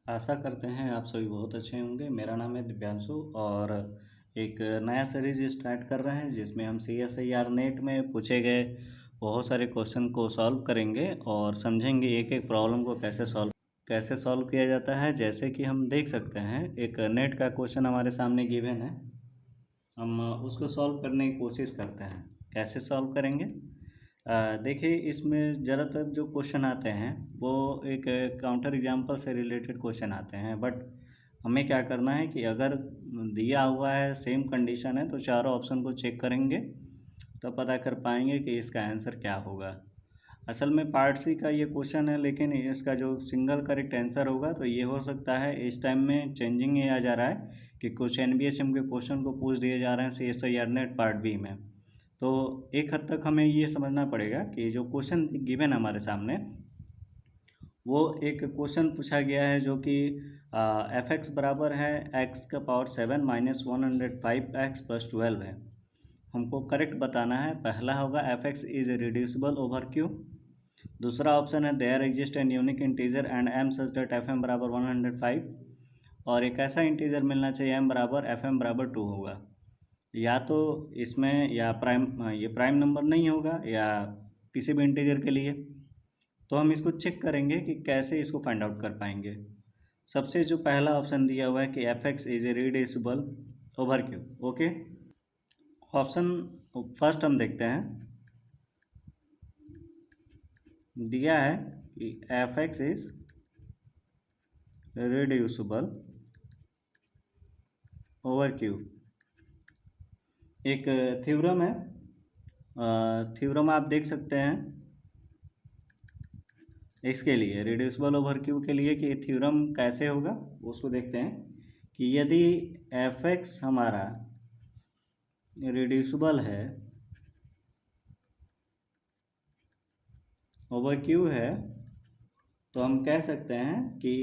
आशा करते हैं आप सभी बहुत अच्छे होंगे। मेरा नाम है दिव्यांशु और एक नया सीरीज स्टार्ट कर रहे हैं जिसमें हम CSIR नेट में पूछे गए बहुत सारे क्वेश्चन को सॉल्व करेंगे और समझेंगे एक एक प्रॉब्लम को कैसे सॉल्व किया जाता है। जैसे कि हम देख सकते हैं एक नेट का क्वेश्चन हमारे सामने गिवन है, हम उसको सॉल्व करने की कोशिश करते हैं। कैसे सॉल्व करेंगे? देखिए, इसमें ज़्यादातर जो क्वेश्चन आते हैं वो एक काउंटर एग्जाम्पल से रिलेटेड क्वेश्चन आते हैं, बट हमें क्या करना है कि अगर दिया हुआ है सेम कंडीशन है तो चारों ऑप्शन को चेक करेंगे तो पता कर पाएंगे कि इसका आंसर क्या होगा। असल में पार्ट सी का ये क्वेश्चन है, लेकिन इसका जो सिंगल करेक्ट आंसर होगा तो ये हो सकता है। इस टाइम में चेंजिंग ये आ जा रहा है कि कुछ NBHM के क्वेश्चन को पूछ दिए जा रहे हैं CSIR नेट पार्ट बी में। तो एक हद तक हमें ये समझना पड़ेगा कि जो क्वेश्चन गिवन है हमारे सामने, वो एक क्वेश्चन पूछा गया है जो कि f(x) बराबर है x⁻7 - 105x+12 है। हमको करेक्ट बताना है। पहला होगा f(x) is reducible over q। दूसरा ऑप्शन है there exist an unique integer and m such that fm बराबर 105, और एक ऐसा इंटीजर मिलना चाहिए m बराबर fm बराबर 2 होगा। या तो इसमें या ये प्राइम नंबर नहीं होगा या किसी भी इंटीजर के लिए। तो हम इसको चेक करेंगे कि कैसे इसको फाइंड आउट कर पाएंगे। सबसे जो पहला ऑप्शन दिया हुआ है कि f(x) is reducible over q। Okay, option first हम देखते हैं। दिया है कि f(x) is reducible over q। एक थ्योरम है, थ्योरम आप देख सकते हैं इसके लिए रिड्यूसिबल ओवर क्यू के लिए कि थ्योरम कैसे होगा उसको देखते हैं। कि यदि f(x) हमारा रिड्यूसिबल है ओवर क्यू है तो हम कह सकते हैं कि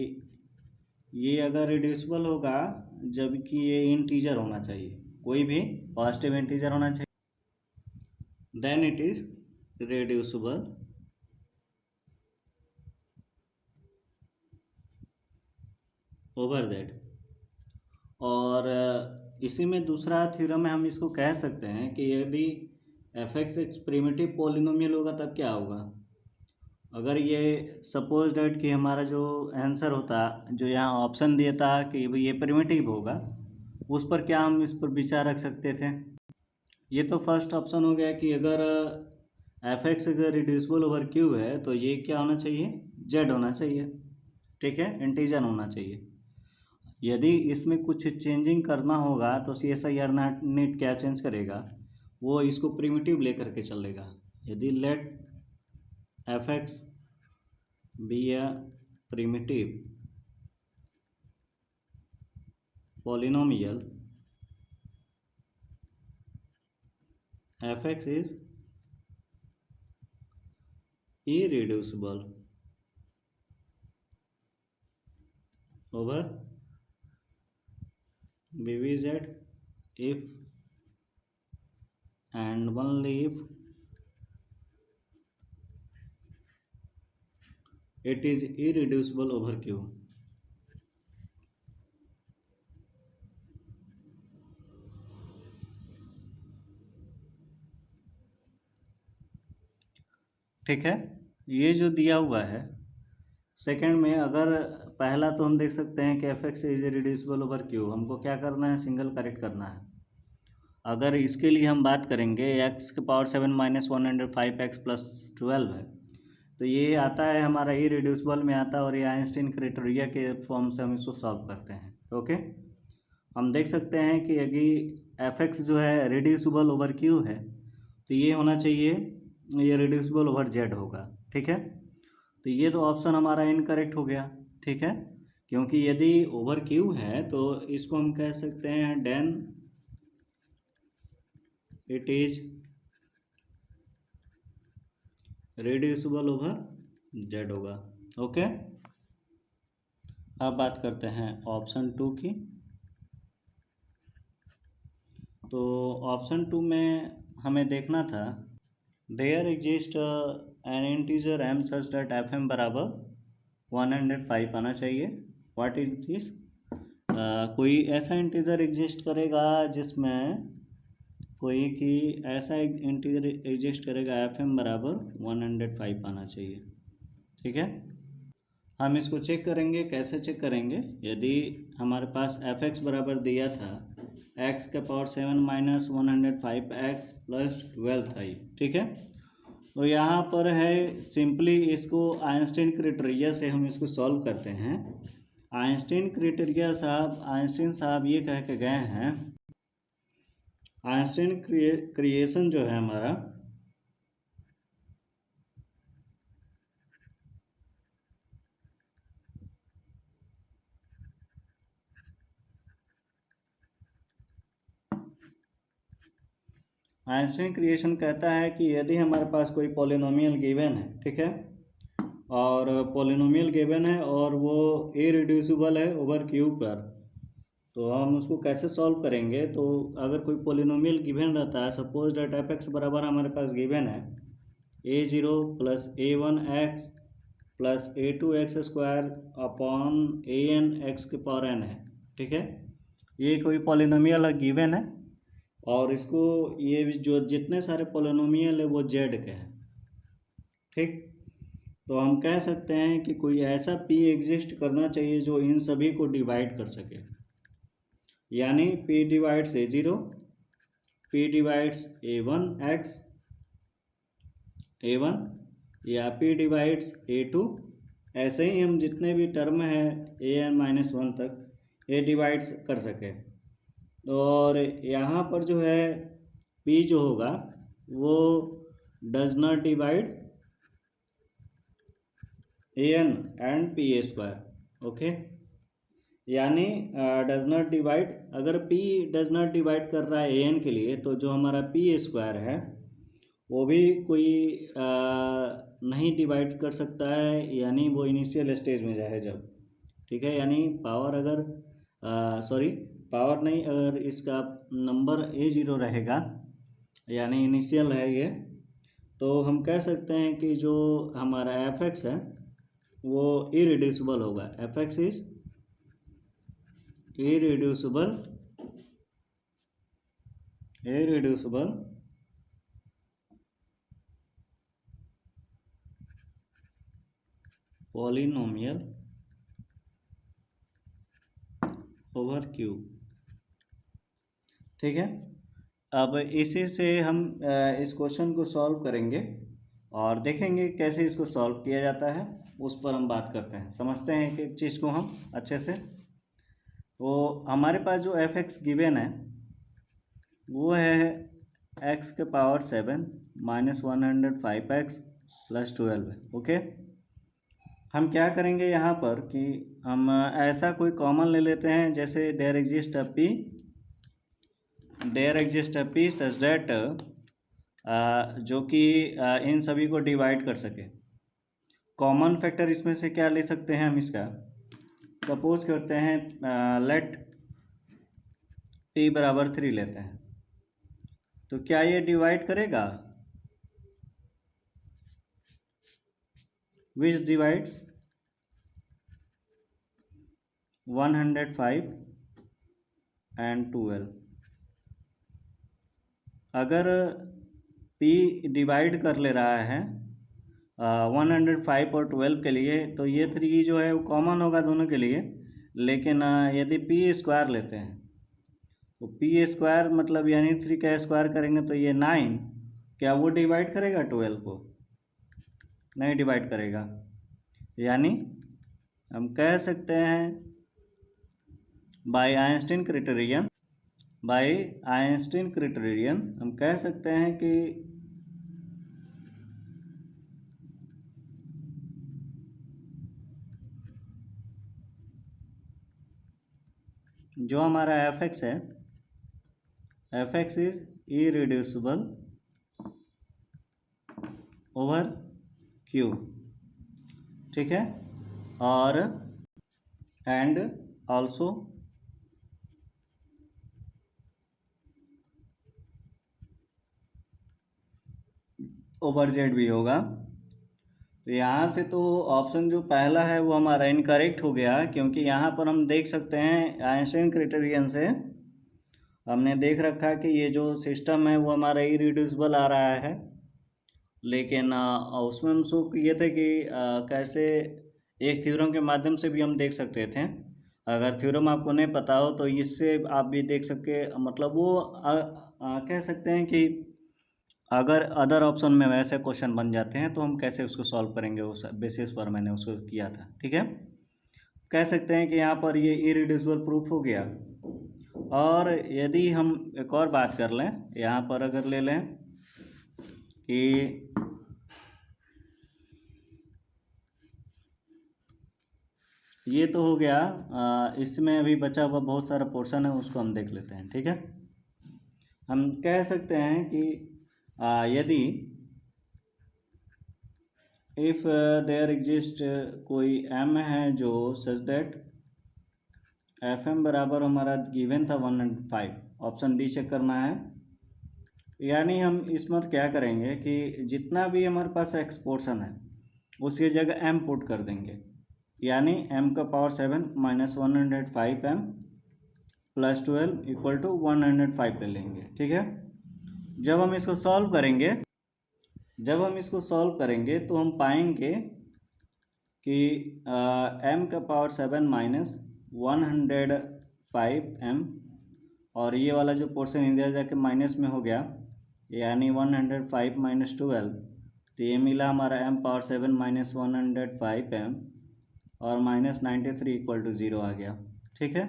ये अगर रिड्यूसिबल होगा जबकि ये इंटीजर होना चाहिए, कोई भी पॉजिटिव इंटीजर होना चाहिए, then it is reducible over z। और इसी में दूसरा थ्योरम में हम इसको कह सकते हैं कि यदि f(x) एक प्रिमिटिव पॉलिनोमियल होगा तब क्या होगा। अगर ये सपोज डैट कि हमारा जो आंसर होता, जो यहाँ ऑप्शन दिया था कि ये प्रिमिटिव होगा, उस पर क्या हम इस पर विचार रख सकते थे। ये तो फर्स्ट ऑप्शन हो गया कि अगर f(x) अगर रिड्यूसिबल ओवर q है तो ये क्या होना चाहिए, z होना चाहिए, ठीक है, इंटीजर होना चाहिए। यदि इसमें कुछ चेंजिंग करना होगा तो CSIR नेट क्या चेंज करेगा, वो इसको प्रिमिटिव लेकर के चलेगा। यदि let f(x) be a primitive polynomial, f(x) is irreducible over BVZ if and only if it is irreducible over Q। ठीक है, ये जो दिया हुआ है सेकंड में, अगर पहला तो हम देख सकते हैं कि f(x) is reducible over q, हमको क्या करना है, सिंगल करेक्ट करना है। अगर इसके लिए हम बात करेंगे x⁻7 - 105x+12 है तो ये आता है हमारा इरेड्यूसिबल में आता है, और ये आइंस्टीन क्राइटेरिया के फॉर्म से हम इसको सॉल्व करते हैं। ओके, हम देख सकते हैं कि यदि f(x) जो है रिड्यूसिबल ओवर q है तो ये होना चाहिए, ये रिड्यूसिबल ओवर z होगा, ठीक है। तो ये तो ऑप्शन हमारा इनकरेक्ट हो गया, ठीक है, क्योंकि यदि ओवर क्यू है तो इसको हम कह सकते हैं then it is reducible over z होगा। ओके, अब बात करते हैं ऑप्शन 2 की। तो ऑप्शन 2 में हमें देखना था there exist an integer m such that fm बराबर 105 आना चाहिए। व्हाट इज दिस, कोई ऐसा इंटीजर एग्जिस्ट करेगा जिसमें कोई कि ऐसा इंटीजर एग्जिस्ट करेगा एफ एम बराबर 105 आना चाहिए। ठीक है, हम इसको चेक करेंगे। कैसे चेक करेंगे, यदि हमारे पास एफ एक्स बराबर दिया था एक्स के पावर 7 माइनस 105 एक्स प्लस 12 था, ठीक है। तो यहाँ पर है सिंपली इसको आइंस्टीन क्राइटेरिया से हम इसको सॉल्व करते हैं। आइंस्टीन साहब ये कह के गए हैं, आइंस्टीन क्रिएशन जो है हमारा, आइंस्टीन क्रिएशन कहता है कि यदि हमारे पास कोई पॉलिनोमियल गिवन है, ठीक है, और पॉलिनोमियल गिवन है और वो इरेड्यूसिबल है ओवर क्यू पर, तो हम उसको कैसे सॉल्व करेंगे। तो अगर कोई पॉलिनोमियल गिवन रहता है, सपोज डेट एफ एक्स बराबर हमारे पास गिवन है a0 plus a1x plus a2x² upon an x के पावर n है, ठीक है। ये कोई पॉलिनोमियल गिवन है और इसको ये जो जितने सारे पॉलिनोमियल है वो जेड के हैं, ठीक। तो हम कह सकते हैं कि कोई ऐसा p एग्जिस्ट करना चाहिए जो इन सभी को डिवाइड कर सके, यानी p divides a0, p divides a1x a1 या p डिवाइड्स a2, ऐसे ही हम जितने भी टर्म है an-1 तक ये डिवाइड्स कर सके। और यहाँ पर जो है p जो होगा वो does not divide an and p square, okay. यानी डज नॉट डिवाइड, अगर p डज नॉट डिवाइड कर रहा है an के लिए, तो जो हमारा p स्क्वायर है वो भी कोई नहीं डिवाइड कर सकता है, यानी वो इनिशियल स्टेज में जाए जब, ठीक है। यानी पावर अगर पावर नहीं, अगर इसका नंबर a0 रहेगा यानी इनिशियल है ये, तो हम कह सकते हैं कि जो हमारा एफ एक्स है वो इरेड्यूसिबल होगा। F x is irreducible polynomial over Q, ठीक है। अब इसी से हम इस क्वेश्चन को सॉल्व करेंगे और देखेंगे कैसे इसको सॉल्व किया जाता है, उस पर हम बात करते हैं, समझते हैं एक चीज़ को हम अच्छे से। तो हमारे पास जो एफ एक्स गिवन है वो है एक्स के पावर 7 माइनस 105 एक्स प्लस 12 है, ओके। हम क्या करेंगे यहाँ पर कि हम ऐसा कोई कॉमन ले लेते हैं, जैसे there exist a p such that जो कि इन सभी को डिवाइड कर सके। कॉमन फैक्टर इसमें से क्या ले सकते हैं हम, इसका सपोज करते हैं लेट p बराबर 3 लेते हैं, तो क्या ये डिवाइड करेगा, विच डिवाइड्स 105 एंड 12। अगर p डिवाइड कर ले रहा है 105 और 12 के लिए, तो ये 3 जो है वो कॉमन होगा दोनों के लिए। लेकिन यदि p स्क्वायर लेते हैं तो p स्क्वायर मतलब यानी 3 का स्क्वायर करेंगे तो ये 9, क्या वो डिवाइड करेगा 12 को, नहीं डिवाइड करेगा। यानी हम कह सकते हैं बाय आइंस्टीन क्राइटेरियन हम कह सकते हैं कि जो हमारा एफ एक्स है, F x is irreducible over Q, ठीक है। और एंड ऑल्सो ओवर जेड भी होगा। तो यहाँ से तो ऑप्शन जो पहला है वो हमारा इनकरेक्ट हो गया, क्योंकि यहाँ पर हम देख सकते हैं आइंस्टाइन क्राइटेरियन से हमने देख रखा है कि ये जो सिस्टम है वो हमारा इरिड्यूसिबल आ रहा है। लेकिन उसमें हम शो ये थे कि कैसे एक थ्योरम के माध्यम से भी हम देख सकते थे। अगर थ्योरम आपको नहीं पता हो तो इससे आप भी देख सके, मतलब वो कह सकते हैं कि अगर अदर ऑप्शन में वैसे क्वेश्चन बन जाते हैं तो हम कैसे उसको सॉल्व करेंगे, उस बेसिस पर मैंने उसको किया था। ठीक है, कह सकते हैं कि यहाँ पर ये इरिड्यूसिबल प्रूफ हो गया। और यदि हम एक और बात कर लें, यहाँ पर अगर ले लें कि ये तो हो गया, इसमें अभी बचा हुआ बहुत सारा पोर्शन है, उसको हम देख लेते हैं। ठीक है, हम कह सकते हैं कि यदि इफ़ देयर एग्जिस्ट कोई m है जो सच दैट एफ एम बराबर हमारा गिवन था 105, ऑप्शन डी चेक करना है। यानी हम इसमें क्या करेंगे कि जितना भी हमारे पास एक्स पोर्शन है उसकी जगह m पुट कर देंगे, यानी m का power 7 minus 105 m plus 12 equal to 105 ले लेंगे। ठीक है, जब हम इसको सॉल्व करेंगे तो हम पाएंगे कि m का पावर 7 माइनस 105 m, और ये वाला जो पोर्शन इधर जाके माइनस में हो गया, यानी 105 माइनस 12, तो ये मिला हमारा m पावर 7 माइनस 105 m और माइनस 93 इक्वल टू 0 आ गया। ठीक है,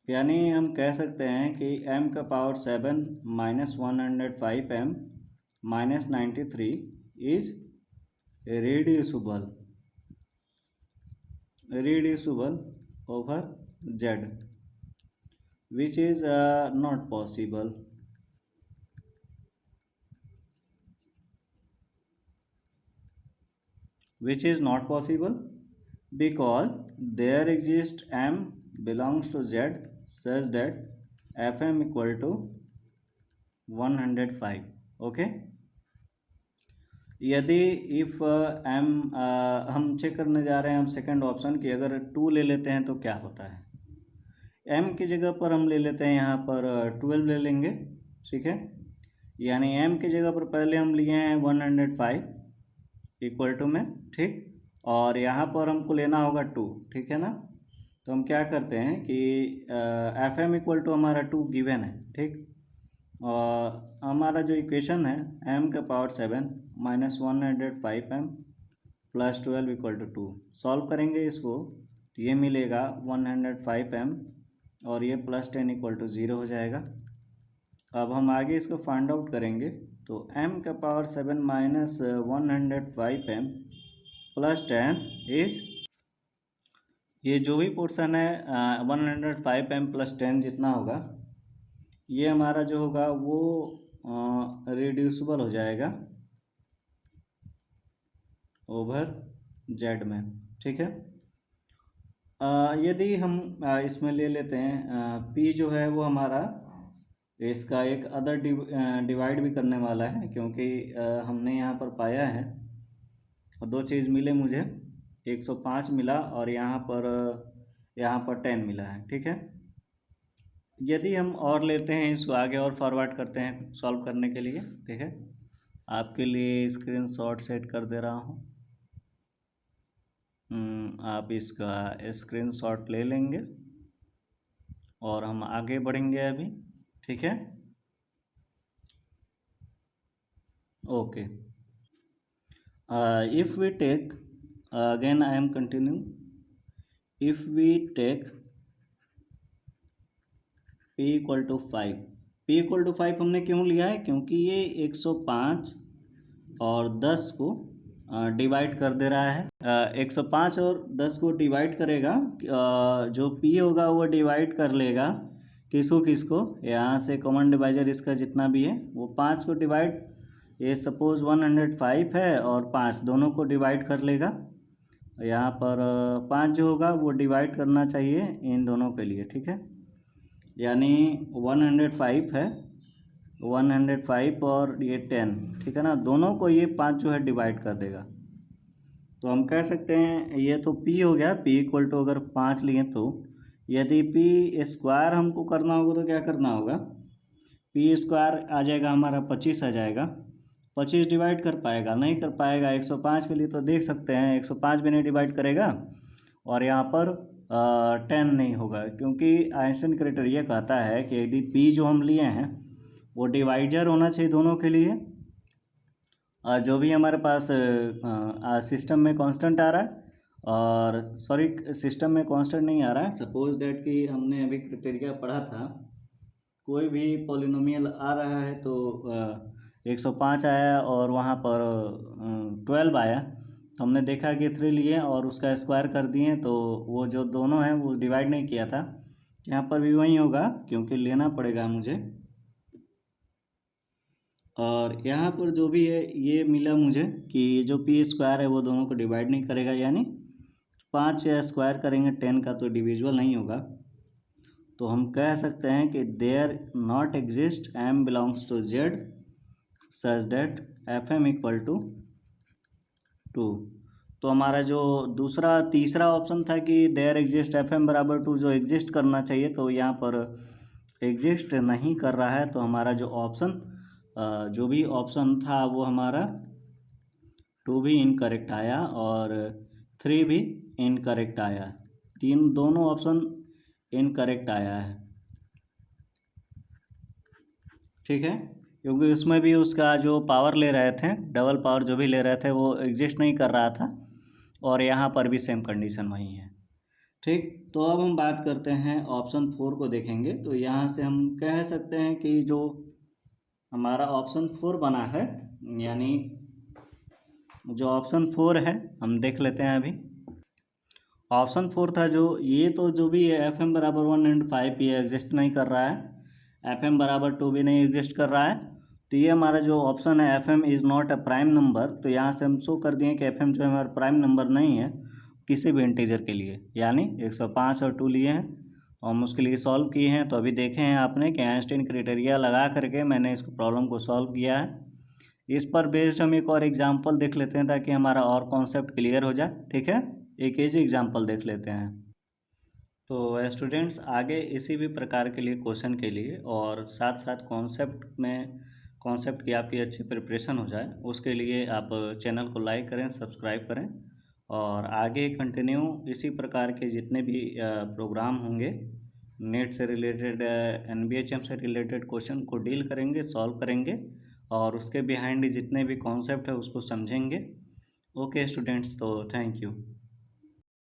यानी हम कह सकते हैं कि m का power 7 minus 105 m minus 93 is reducible over z, which is not possible. Which is not possible because there exists m belongs to z such that fm equal to 105. okay, यदि इफ़ m हम check करने जा रहे हैं हम second option कि अगर 2 ले लेते हैं तो क्या होता है। m की जगह पर हम ले लेते हैं यहाँ पर 12 ले लेंगे। ठीक है, यानी m की जगह पर पहले हम लिए हैं 105 इक्वल टू में। ठीक, और यहाँ पर हमको लेना होगा 2। ठीक है ना, तो हम क्या करते हैं कि एफ एम इक्वल टू हमारा 2 गिवन है। ठीक, और हमारा जो इक्वेशन है m का power 7 minus 105 m plus 12 equal to 2, solve करेंगे इसको तो ये मिलेगा 105 m और ये प्लस 10 इक्वल टू 0 हो जाएगा। अब हम आगे इसको फाइंड आउट करेंगे तो m का power 7 minus 105 m plus 10 is, ये जो भी पोर्शन है 105 m प्लस 10 जितना होगा ये हमारा जो होगा वो रिड्यूसिबल हो जाएगा ओवर जेड में। ठीक है, यदि हम इसमें ले लेते हैं p जो है वो हमारा इसका एक अदर डिवाइड भी करने वाला है, क्योंकि हमने यहाँ पर पाया है और दो चीज़ मिले मुझे, 105 मिला और यहाँ पर 10 मिला है। ठीक है, यदि हम और लेते हैं इसको आगे और फॉरवर्ड करते हैं सॉल्व करने के लिए। ठीक है, आपके लिए स्क्रीनशॉट सेट कर दे रहा हूँ, आप इसका स्क्रीनशॉट ले लेंगे और हम आगे बढ़ेंगे अभी। ठीक है, okay, if we take again I am continue, if we take p equal to 5, p equal to 5 हमने क्यों लिया है, क्योंकि ये 105 और 10 को डिवाइड कर दे रहा है। 105 और 10 को डिवाइड करेगा, जो p होगा वो डिवाइड कर लेगा किसको, यहाँ से कॉमन डिवाइजर इसका जितना भी है वो 5 को डिवाइड, ये सपोज 105 है और 5 दोनों को डिवाइड कर लेगा। यहाँ पर 5 जो होगा वो डिवाइड करना चाहिए इन दोनों के लिए। ठीक है, यानी 105 है, 105 और ये 10। ठीक है ना, दोनों को ये 5 जो है डिवाइड कर देगा। तो हम कह सकते हैं ये तो p हो गया, p इक्वल टू अगर 5 लिए तो यदि p स्क्वायर हमको करना होगा तो क्या करना होगा, p स्क्वायर आ जाएगा हमारा 25 आ जाएगा। 25 डिवाइड कर पाएगा, नहीं कर पाएगा। 105 के लिए तो देख सकते हैं 105 भी नहीं डिवाइड करेगा, और यहाँ पर 10 नहीं होगा, क्योंकि आइंस्टाइन क्राइटेरिया कहता है कि यदि p जो हम लिए हैं वो डिवाइजर होना चाहिए दोनों के लिए। जो भी हमारे पास सिस्टम में कांस्टेंट आ रहा है, और सॉरी सिस्टम में कांस्टेंट नहीं आ रहा है, सपोज दैट कि हमने अभी क्राइटेरिया पढ़ा था, कोई भी पॉलिनोमियल आ रहा है तो 105 आया और वहाँ पर 12 आया, तो हमने देखा कि 3 लिए और उसका स्क्वायर कर दिए, तो वो जो दोनों हैं वो डिवाइड नहीं किया था। यहाँ पर भी वही होगा, क्योंकि लेना पड़ेगा मुझे। और यहाँ पर जो भी है ये मिला मुझे कि जो p स्क्वायर है वो दोनों को डिवाइड नहीं करेगा, यानी 5 या स्क्वायर करेंगे 10 का तो डिविजिबल नहीं होगा। तो हम कह सकते हैं कि there not exist m belongs to z such that fm equal to 2। तो हमारा जो तीसरा ऑप्शन था कि देयर एग्जिस्ट fm बराबर 2, जो एग्जिस्ट करना चाहिए, तो यहाँ पर एग्जिस्ट नहीं कर रहा है। तो हमारा जो ऑप्शन जो भी ऑप्शन था वो हमारा 2 भी इनकरेक्ट आया और 3 भी इनकरेक्ट आया, दोनों ऑप्शन इनकरेक्ट आया है। ठीक है, क्योंकि उसमें भी उसका जो पावर ले रहे थे, डबल पावर जो भी ले रहे थे, वो एग्जिस्ट नहीं कर रहा था, और यहाँ पर भी सेम कंडीशन वही है। ठीक, तो अब हम बात करते हैं ऑप्शन 4 को देखेंगे। तो यहाँ से हम कह सकते हैं कि जो हमारा ऑप्शन 4 बना है, यानी जो ऑप्शन 4 है हम देख लेते हैं अभी। ऑप्शन 4 था जो भी है एफ एम बराबर 1 एंड 5 ये एग्जिस्ट नहीं कर रहा है, एफ एम बराबर 2 भी नहीं एग्जिस्ट कर रहा है। तो ये हमारा जो ऑप्शन है f m is not a prime number, तो यहाँ से हम शो कर दिए कि एफ एम जो है हमारा प्राइम नंबर नहीं है किसी भी इंटीजर के लिए, यानी 105 और 2 लिए हैं, हम उसके लिए सॉल्व किए हैं। तो अभी देखे हैं आपने कि आइंस्टाइन क्राइटेरिया लगा करके मैंने इसको प्रॉब्लम को सॉल्व किया है। इस पर बेस्ड हम एक और एग्जांपल देख लेते हैं ताकि हमारा और कॉन्सेप्ट क्लियर हो जाए। ठीक है, एक इजी एग्जांपल देख लेते हैं। तो स्टूडेंट्स आगे इसी भी प्रकार के लिए क्वेश्चन के लिए और साथ साथ कॉन्सेप्ट की आपकी अच्छी प्रिपरेशन हो जाए, उसके लिए आप चैनल को लाइक करें, सब्सक्राइब करें, और आगे कंटिन्यू इसी प्रकार के जितने भी प्रोग्राम होंगे नेट से रिलेटेड, NBHM से रिलेटेड क्वेश्चन को डील करेंगे, सॉल्व करेंगे, और उसके बिहाइंड जितने भी कॉन्सेप्ट है उसको समझेंगे। ओके स्टूडेंट्स, तो थैंक यू।